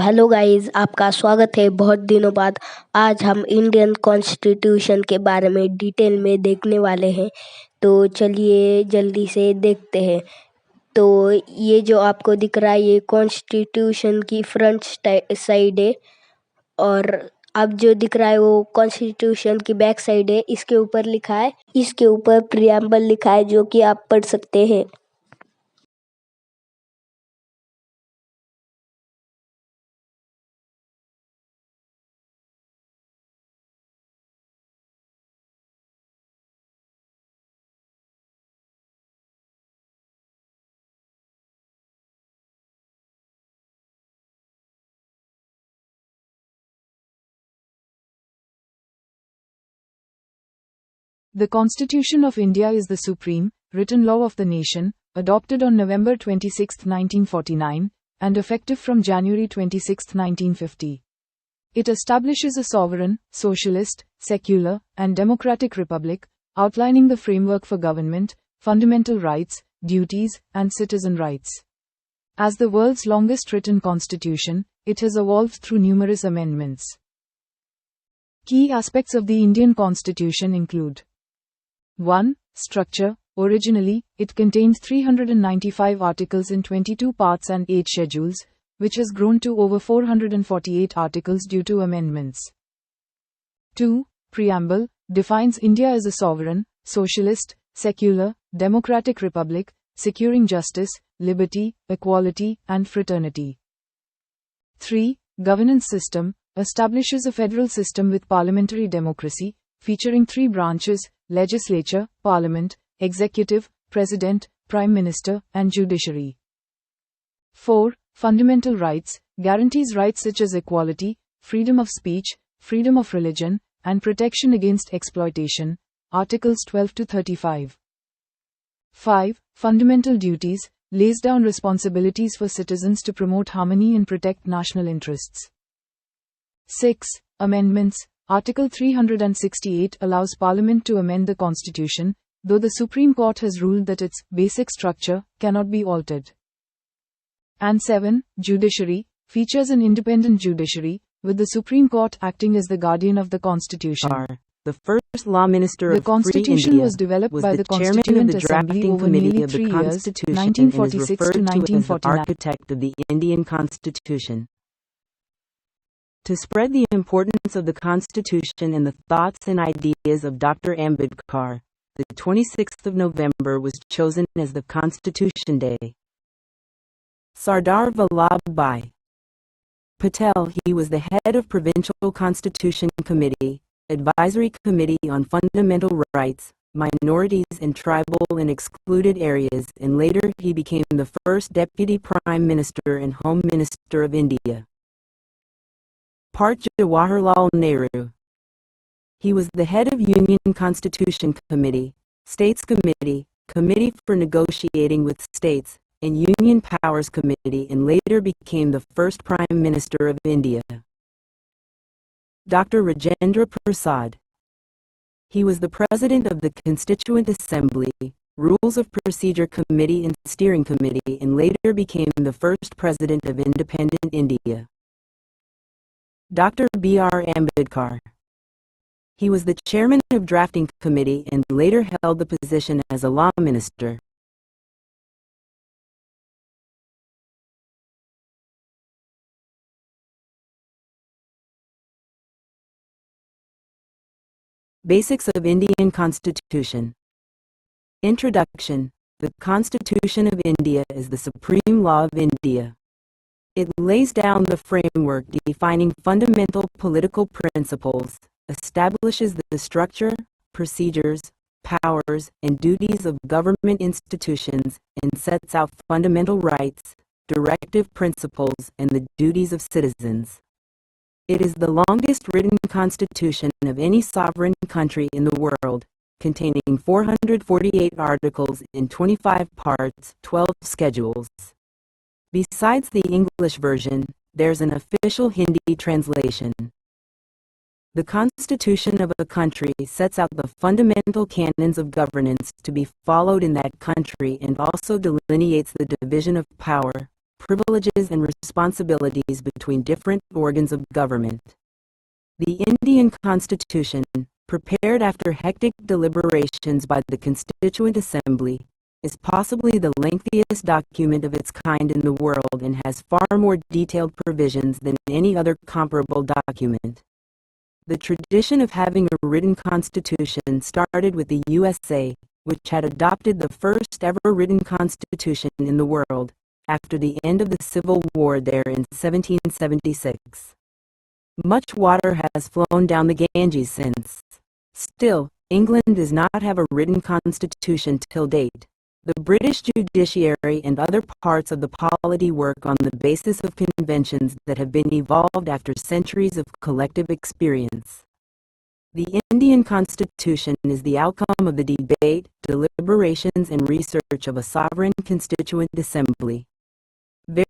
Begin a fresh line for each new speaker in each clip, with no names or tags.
Hello guys, आपका स्वागत है बहुत दिनों बाद। आज हम इंडियन कॉन्स्टिट्यूशन के बारे में डिटेल में देखने वाले हैं। तो चलिए जल्दी से देखते हैं। तो ये जो आपको दिख रहा है ये कॉन्स्टिट्यूशन की फ्रंट साइड है, और अब जो दिख रहा है वो कॉन्स्टिट्यूशन की बैक साइड है। इसके ऊपर लिखा है, इसके ऊपर प्रियम्बल लिखा है, जो कि आप पढ़ सकते हैं।
The Constitution of India is the supreme, written law of the nation, adopted on November 26, 1949, and effective from January 26, 1950. It establishes a sovereign, socialist, secular, and democratic republic, outlining the framework for government, fundamental rights, duties, and citizen rights. As the world's longest written constitution, it has evolved through numerous amendments. Key aspects of the Indian Constitution include 1. Structure. Originally, it contained 395 articles in 22 parts and 8 schedules, which has grown to over 448 articles due to amendments. 2. Preamble. Defines India as a sovereign, socialist, secular, democratic republic, securing justice, liberty, equality, and fraternity. 3. Governance system. Establishes a federal system with parliamentary democracy, featuring 3 branches: legislature, parliament, executive, president, prime minister, and judiciary. 4. Fundamental rights. Guarantees rights such as equality, freedom of speech, freedom of religion, and protection against exploitation. Articles 12 to 35. 5. Fundamental duties. Lays down responsibilities for citizens to promote harmony and protect national interests. 6. Amendments. Article 368 allows Parliament to amend the Constitution, though the Supreme Court has ruled that its basic structure cannot be altered. And 7. Judiciary. Features an independent judiciary, with the Supreme Court acting as the guardian of the Constitution.
The first law minister
The
of
Constitution
Free India
was developed by the
chairman of
Constituent
the
Assembly
drafting
over
committee
nearly
of the
3 years,
Constitution,
1946
and is
to
referred to as the
1949.
architect of the Indian Constitution. To spread the importance of the Constitution and the thoughts and ideas of Dr. Ambedkar, the 26th of November was chosen as the Constitution Day. Sardar Vallabhbhai Patel, he was the head of Provincial Constitution Committee, Advisory Committee on Fundamental Rights, Minorities and Tribal and Excluded Areas, and later he became the first Deputy Prime Minister and Home Minister of India. Part Jawaharlal Nehru. He was the head of Union Constitution Committee, States Committee, Committee for Negotiating with States, and Union Powers Committee, and later became the first Prime Minister of India. Dr. Rajendra Prasad. He was the President of the Constituent Assembly, Rules of Procedure Committee and Steering Committee, and later became the first President of Independent India. Dr. B.R. Ambedkar. He was the Chairman of Drafting Committee and later held the position as a law minister. Basics of Indian Constitution. Introduction. The Constitution of India is the supreme law of India. It lays down the framework defining fundamental political principles, establishes the structure, procedures, powers, and duties of government institutions, and sets out fundamental rights, directive principles, and the duties of citizens. It is the longest written constitution of any sovereign country in the world, containing 448 articles in 25 parts, 12 schedules. Besides the English version, there's an official Hindi translation. The Constitution of a country sets out the fundamental canons of governance to be followed in that country and also delineates the division of power, privileges and responsibilities between different organs of government. The Indian Constitution, prepared after hectic deliberations by the Constituent Assembly, is possibly the lengthiest document of its kind in the world and has far more detailed provisions than any other comparable document. The tradition of having a written constitution started with the USA, which had adopted the first ever written constitution in the world, after the end of the Civil War there in 1776. Much water has flown down the Ganges since. Still, England does not have a written constitution till date. The British judiciary and other parts of the polity work on the basis of conventions that have been evolved after centuries of collective experience. The Indian Constitution is the outcome of the debate, deliberations, and research of a sovereign constituent assembly.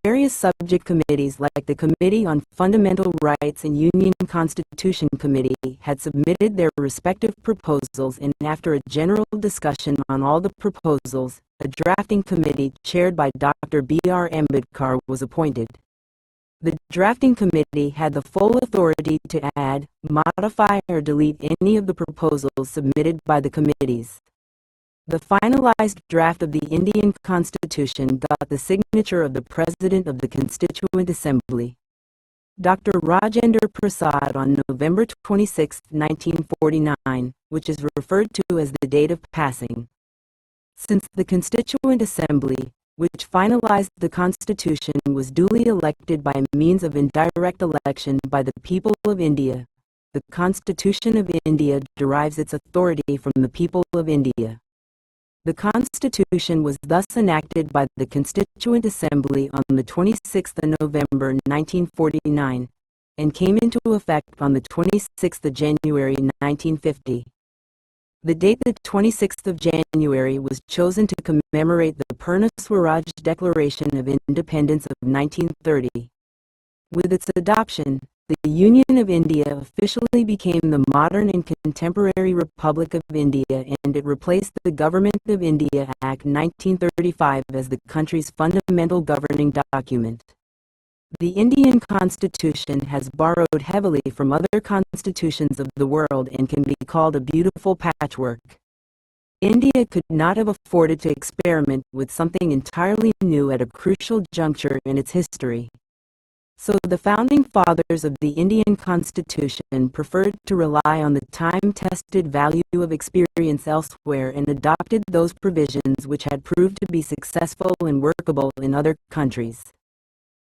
Various subject committees like the Committee on Fundamental Rights and Union Constitution Committee had submitted their respective proposals, and after a general discussion on all the proposals, a drafting committee chaired by Dr. B.R. Ambedkar was appointed. The drafting committee had the full authority to add, modify, or delete any of the proposals submitted by the committees. The finalized draft of the Indian Constitution got the signature of the President of the Constituent Assembly, Dr. Rajendra Prasad, on November 26, 1949, which is referred to as the date of passing. Since the Constituent Assembly, which finalized the Constitution, was duly elected by means of indirect election by the people of India, the Constitution of India derives its authority from the people of India. The Constitution was thus enacted by the Constituent Assembly on the 26th of November 1949 and came into effect on the 26th of January 1950. The date the 26th of January was chosen to commemorate the Purna Swaraj Declaration of Independence of 1930. With its adoption, the Union of India officially became the modern and contemporary Republic of India, and it replaced the Government of India Act 1935 as the country's fundamental governing document. The Indian Constitution has borrowed heavily from other constitutions of the world and can be called a beautiful patchwork. India could not have afforded to experiment with something entirely new at a crucial juncture in its history. So the founding fathers of the Indian Constitution preferred to rely on the time-tested value of experience elsewhere and adopted those provisions which had proved to be successful and workable in other countries.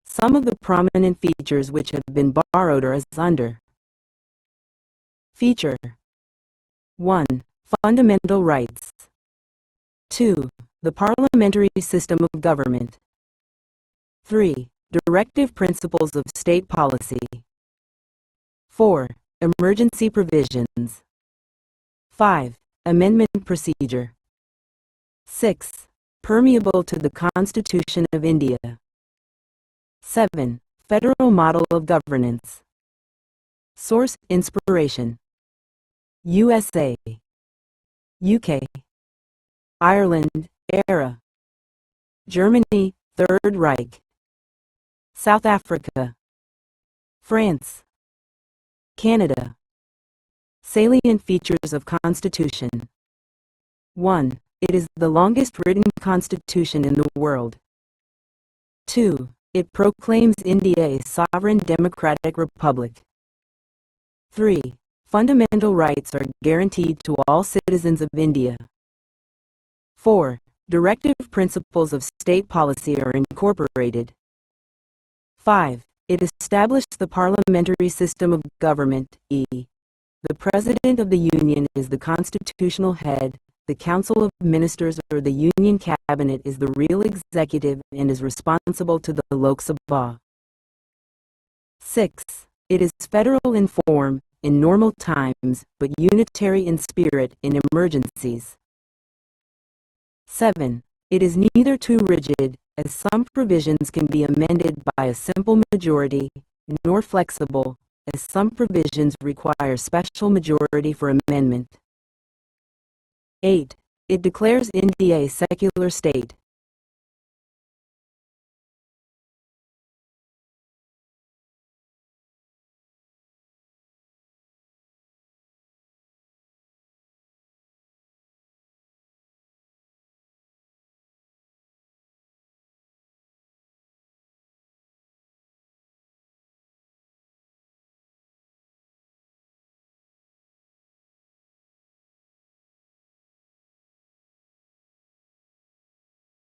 Some of the prominent features which have been borrowed are as under. Feature 1. Fundamental rights. 2. The parliamentary system of government. 3. Directive principles of state policy. 4. Emergency provisions. 5. Amendment procedure. 6. Permeable to the Constitution of India. 7. Federal model of governance. Source: inspiration. USA, UK, Ireland, era. Germany, Third Reich. South Africa, France, Canada. Salient features of Constitution. 1. It is the longest written constitution in the world. 2. It proclaims India a sovereign democratic republic. 3. Fundamental rights are guaranteed to all citizens of India. 4. Directive principles of state policy are incorporated. 5. It established the parliamentary system of government, The President of the Union is the constitutional head, the Council of Ministers or the Union Cabinet is the real executive and is responsible to the Lok Sabha. 6. It is federal in form, in normal times, but unitary in spirit in emergencies. 7. It is neither too rigid, as some provisions can be amended by a simple majority, nor flexible, as some provisions require special majority for amendment. 8. It declares India a secular state.